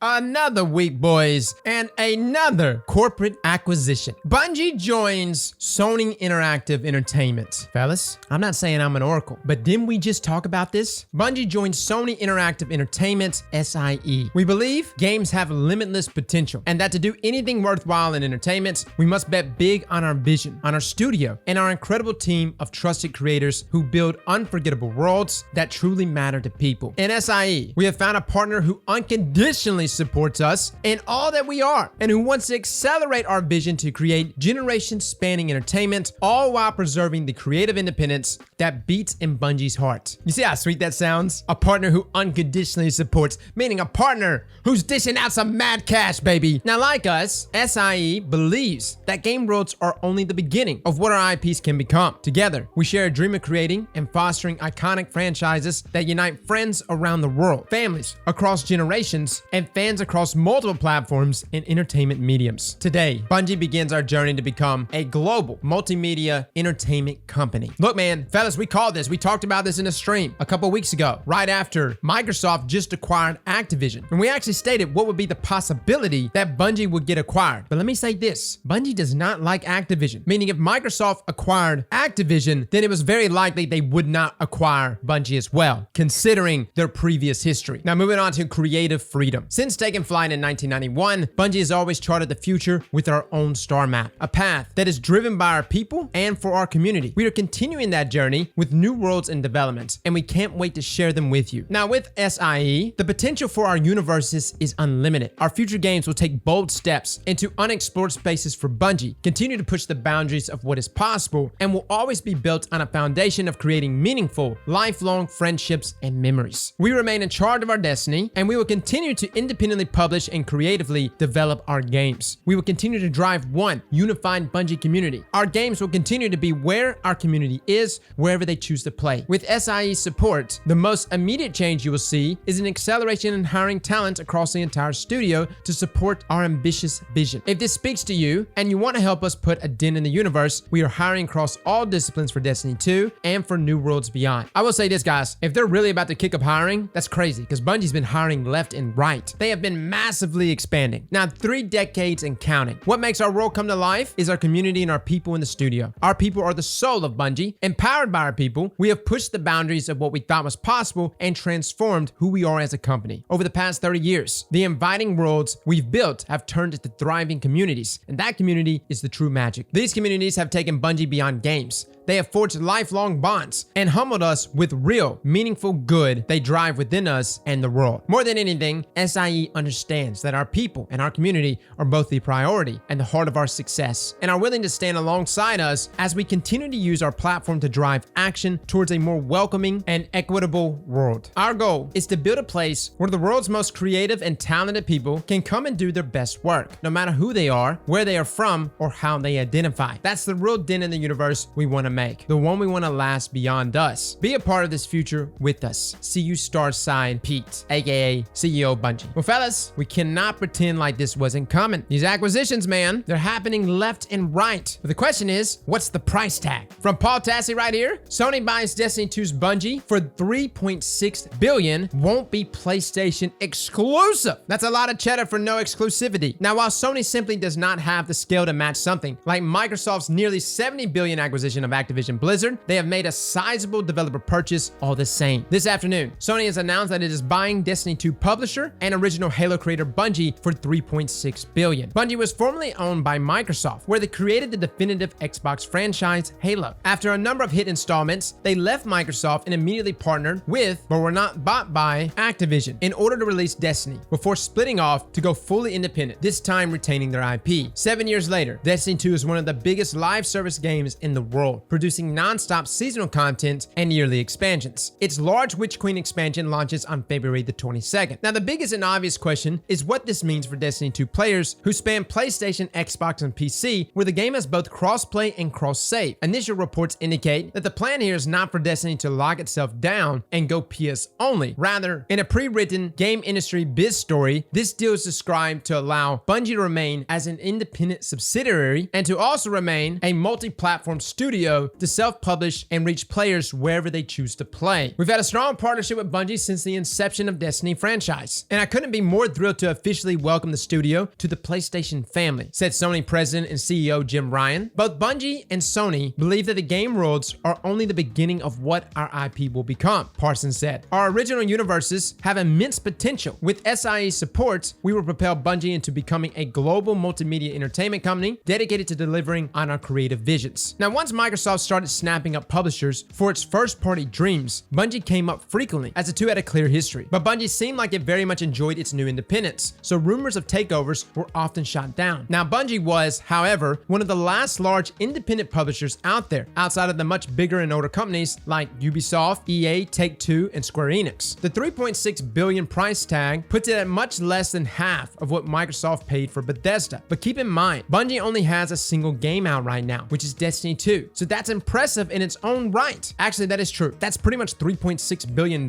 Another week, boys, and another corporate acquisition. Bungie joins Sony Interactive Entertainment. Fellas, I'm not saying I'm an oracle, but didn't we just talk about this? Bungie joins Sony Interactive Entertainment, SIE. We believe games have limitless potential, and that to do anything worthwhile in entertainment, we must bet big on our vision, on our studio, and our incredible team of trusted creators who build unforgettable worlds that truly matter to people. In SIE, we have found a partner who unconditionally supports us in all that we are, and who wants to accelerate our vision to create generation-spanning entertainment, all while preserving the creative independence that beats in Bungie's heart. You see how sweet that sounds? A partner who unconditionally supports, meaning a partner who's dishing out some mad cash, baby. Now, like us, SIE believes that game worlds are only the beginning of what our IPs can become. Together, we share a dream of creating and fostering iconic franchises that unite friends around the world, families across generations, and fans across multiple platforms and entertainment mediums. Today, Bungie begins our journey to become a global multimedia entertainment company. Look, man, fellas, we called this. We talked about this in a stream a couple weeks ago, right after Microsoft just acquired Activision. And we actually stated what would be the possibility that Bungie would get acquired. But let me say this, Bungie does not like Activision, meaning if Microsoft acquired Activision, then it was very likely they would not acquire Bungie as well, considering their previous history. Now, moving on to creative freedom. Since taking flight in 1991, Bungie has always charted the future with our own star map, a path that is driven by our people and for our community. We are continuing that journey with new worlds in development, and we can't wait to share them with you. Now, with SIE, the potential for our universes is unlimited. Our future games will take bold steps into unexplored spaces for Bungie, continue to push the boundaries of what is possible, and will always be built on a foundation of creating meaningful, lifelong friendships and memories. We remain in charge of our destiny, and we will continue to independently publish and creatively develop our games. We will continue to drive one unified Bungie community. Our games will continue to be where our community is, wherever they choose to play. With SIE's support, the most immediate change you will see is an acceleration in hiring talent across the entire studio to support our ambitious vision. If this speaks to you and you want to help us put a dent in the universe, we are hiring across all disciplines for Destiny 2 and for New Worlds Beyond. I will say this, guys, if they're really about to kick up hiring, that's crazy, because Bungie's been hiring left and right. They have been massively expanding. Now, 3 decades and counting. What makes our world come to life is our community and our people in the studio. Our people are the soul of Bungie. Empowered by our people, we have pushed the boundaries of what we thought was possible and transformed who we are as a company. Over the past 30 years, the inviting worlds we've built have turned into thriving communities, and that community is the true magic. These communities have taken Bungie beyond games. They have forged lifelong bonds and humbled us with real, meaningful good they drive within us and the world. More than anything, SIE understands that our people and our community are both the priority and the heart of our success, and are willing to stand alongside us as we continue to use our platform to drive action towards a more welcoming and equitable world. Our goal is to build a place where the world's most creative and talented people can come and do their best work, no matter who they are, where they are from, or how they identify. That's the real dent in the universe we want to make, the one we want to last beyond us. Be a part of this future with us. See you, Starside Pete, aka CEO Bungie. Well, fellas, we cannot pretend like this wasn't coming. These acquisitions, man, they're happening left and right. But the question is, what's the price tag? From Paul Tassi right here, Sony buys Destiny 2's Bungie for $3.6 billion. Won't be PlayStation exclusive. That's a lot of cheddar for no exclusivity. Now, while Sony simply does not have the scale to match something like Microsoft's nearly $70 billion acquisition of Activision Blizzard, they have made a sizable developer purchase all the same. This afternoon, Sony has announced that it is buying Destiny 2 publisher and original Halo creator Bungie for $3.6 billion. Bungie was formerly owned by Microsoft, where they created the definitive Xbox franchise Halo. After a number of hit installments, they left Microsoft and immediately partnered with, but were not bought by, Activision in order to release Destiny, before splitting off to go fully independent, this time retaining their IP. 7 years later, Destiny 2 is one of the biggest live service games in the world, producing non-stop seasonal content and yearly expansions. Its large Witch Queen expansion launches on February the 22nd. Now, the biggest and obvious question is what this means for Destiny 2 players who span PlayStation, Xbox, and PC, where the game has both cross-play and cross-save. Initial reports indicate that the plan here is not for Destiny to lock itself down and go PS only. Rather, in a pre-written game industry biz story, this deal is described to allow Bungie to remain as an independent subsidiary and to also remain a multi-platform studio studio to self-publish and reach players wherever they choose to play. We've had a strong partnership with Bungie since the inception of Destiny franchise, and I couldn't be more thrilled to officially welcome the studio to the PlayStation family, said Sony president and CEO Jim Ryan. Both Bungie and Sony believe that the game worlds are only the beginning of what our IP will become, Parsons said. Our original universes have immense potential. With SIE support, we will propel Bungie into becoming a global multimedia entertainment company dedicated to delivering on our creative visions. Now, once Microsoft started snapping up publishers for its first-party dreams, Bungie came up frequently, as the two had a clear history. But Bungie seemed like it very much enjoyed its new independence, so rumors of takeovers were often shot down. Now, Bungie was, however, one of the last large independent publishers out there, outside of the much bigger and older companies like Ubisoft, EA, Take-Two, and Square Enix. The $3.6 billion price tag puts it at much less than half of what Microsoft paid for Bethesda. But keep in mind, Bungie only has a single game out right now, which is Destiny 2. So that's impressive in its own right. Actually, that is true. That's pretty much $3.6 billion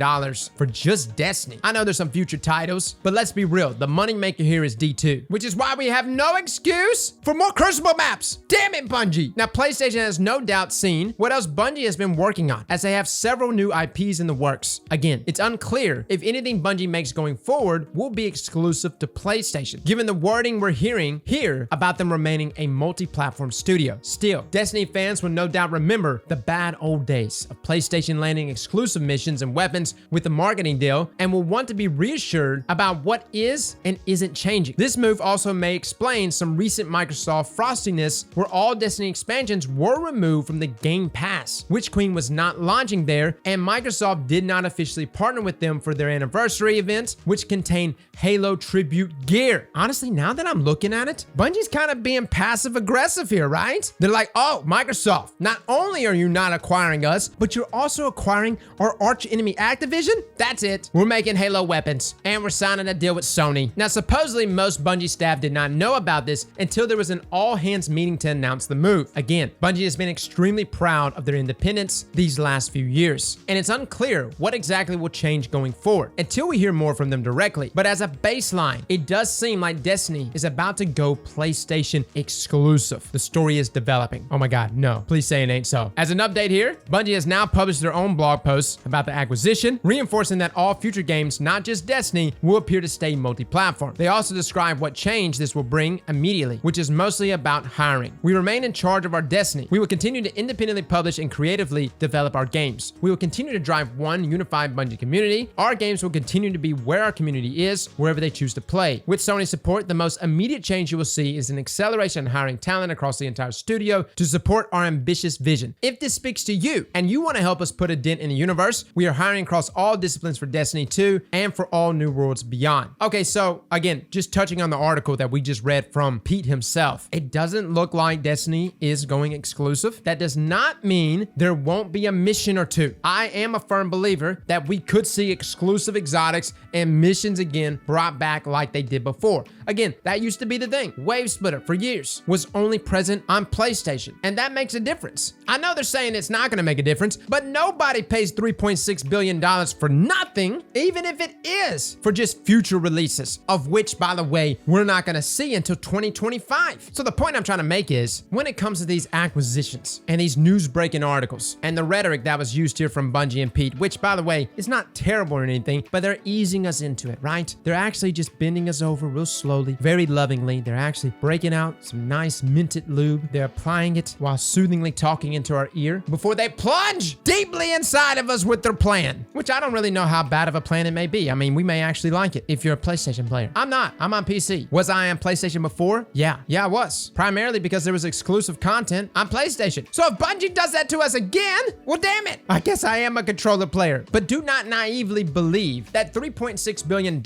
for just Destiny. I know there's some future titles, but let's be real. The moneymaker here is D2, which is why we have no excuse for more Crucible maps. Damn it, Bungie. Now, PlayStation has no doubt seen what else Bungie has been working on, as they have several new IPs in the works. Again, it's unclear if anything Bungie makes going forward will be exclusive to PlayStation, given the wording we're hearing here about them remaining a multi-platform studio. Still, Destiny fans will no doubt remember the bad old days of PlayStation landing exclusive missions and weapons with the marketing deal, and will want to be reassured about what is and isn't changing. This move also may explain some recent Microsoft frostiness, where all Destiny expansions were removed from the Game Pass. Witch Queen was not launching there, and Microsoft did not officially partner with them for their anniversary event, which contained Halo tribute gear. Honestly, now that I'm looking at it, Bungie's kind of being passive aggressive here, right? They're like, oh, Microsoft, not only are you not acquiring us, but you're also acquiring our arch enemy Activision? That's it. We're making Halo weapons, and we're signing a deal with Sony. Now, supposedly most Bungie staff did not know about this until there was an all-hands meeting to announce the move. Again, Bungie has been extremely proud of their independence these last few years, and it's unclear what exactly will change going forward until we hear more from them directly. But as a baseline, it does seem like Destiny is about to go PlayStation exclusive. The story is developing. Oh my God, no. Please say it ain't so. As an update here, Bungie has now published their own blog posts about the acquisition, reinforcing that all future games, not just Destiny, will appear to stay multi-platform. They also describe what change this will bring immediately, which is mostly about hiring. We remain in charge of our destiny. We will continue to independently publish and creatively develop our games. We will continue to drive one unified Bungie community. Our games will continue to be where our community is, wherever they choose to play. With Sony support, the most immediate change you will see is an acceleration in hiring talent across the entire studio to support our ambitious vision. If this speaks to you and you want to help us put a dent in the universe, we are hiring across all disciplines for Destiny 2 and for all new worlds beyond. Okay, so again, just touching on the article that we just read from Pete himself, it doesn't look like Destiny is going exclusive. That does not mean there won't be a mission or two. I am a firm believer that we could see exclusive exotics and missions again brought back like they did before. Again, that used to be the thing. Wave Splitter for years was only present on PlayStation, and that makes a difference. I know they're saying it's not going to make a difference, but nobody pays $3.6 billion for nothing, even if it is for just future releases, of which, by the way, we're not going to see until 2025. So the point I'm trying to make is, when it comes to these acquisitions and these news-breaking articles and the rhetoric that was used here from Bungie and Pete, which, by the way, is not terrible or anything, but they're easing us into it, right? They're actually just bending us over real slowly, very lovingly. They're actually breaking out some nice minted lube. They're applying it while soothingly talking into our ear before they plunge deeply inside of us with their plan, which I don't really know how bad of a plan it may be. I mean, we may actually like it if you're a PlayStation player. I'm not. I'm on PC. Was I on PlayStation before? Yeah, I was. Primarily because there was exclusive content on PlayStation. So if Bungie does that to us again, well, damn it. I guess I am a controller player. But do not naively believe that $3.6 billion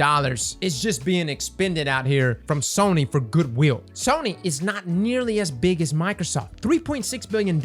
is just being expended out here from Sony for goodwill. Sony is not nearly as big as Microsoft. $3.6 billion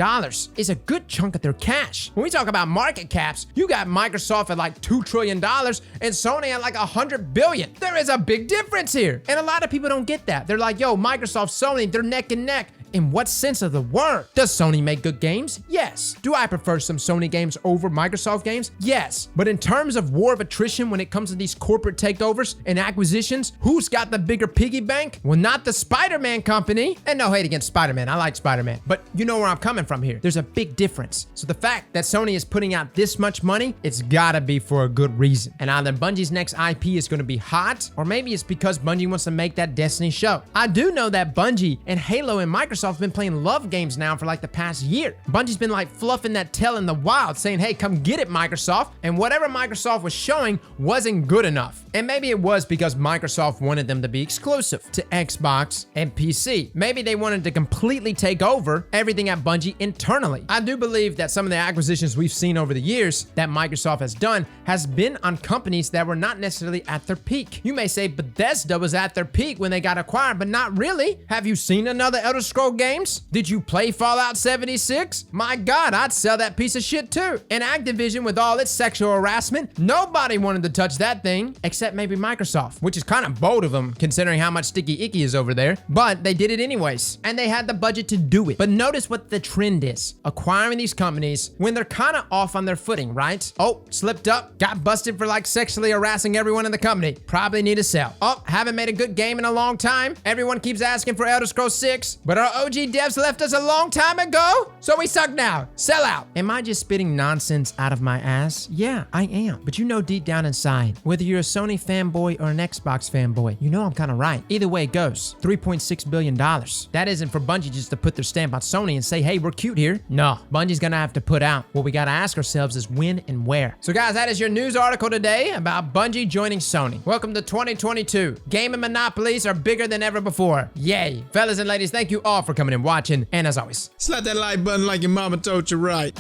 is a good chunk of their cash. When we talk about market caps, you got Microsoft at like $2 trillion and Sony at like $100 billion. There is a big difference here. And a lot of people don't get that. They're like, yo, Microsoft, Sony, they're neck and neck. In what sense of the word? Does Sony make good games? Yes. Do I prefer some Sony games over Microsoft games? Yes. But in terms of war of attrition when it comes to these corporate takeovers and acquisitions, who's got the bigger piggy bank? Well, not the Spider-Man company. And no hate against Spider-Man. I like Spider-Man. But you know where I'm coming from here. There's a big difference. So the fact that Sony is putting out this much money, it's gotta be for a good reason. And either Bungie's next IP is gonna be hot, or maybe it's because Bungie wants to make that Destiny show. I do know that Bungie and Halo and Microsoft have been playing love games now for like the past year. Bungie's been like fluffing that tail in the wild, saying, hey, come get it, Microsoft. And whatever Microsoft was showing wasn't good enough. And maybe it was because Microsoft wanted them to be exclusive to Xbox and PC. Maybe they wanted to completely take over everything at Bungie internally. I do believe that some of the acquisitions we've seen over the years that Microsoft has done has been on companies that were not necessarily at their peak. You may say Bethesda was at their peak when they got acquired, but not really. Have you seen another Elder Scrolls games? Did you play Fallout 76? My God, I'd sell that piece of shit too. And Activision, with all its sexual harassment, nobody wanted to touch that thing except maybe Microsoft, which is kind of bold of them considering how much sticky icky is over there. But they did it anyways, and they had the budget to do it. But notice what the trend is. Acquiring these companies when they're kind of off on their footing, right? Oh, slipped up, got busted for like sexually harassing everyone in the company. Probably need to sell. Oh, haven't made a good game in a long time. Everyone keeps asking for Elder Scrolls 6, but our OG devs left us a long time ago, so we suck now. Sell out. Am I just spitting nonsense out of my ass? Yeah, I am. But you know deep down inside, whether you're a Sony fanboy or an Xbox fanboy, you know I'm kind of right. Either way it goes, $3.6 billion. That isn't for Bungie just to put their stamp on Sony and say, hey, we're cute here. No, Bungie's gonna have to put out. What we gotta ask ourselves is when and where. So guys, that is your news article today about Bungie joining Sony. Welcome to 2022. Gaming monopolies are bigger than ever before. Yay. Fellas and ladies, thank you all for coming and watching. And as always, slap that like button like your mama told you right.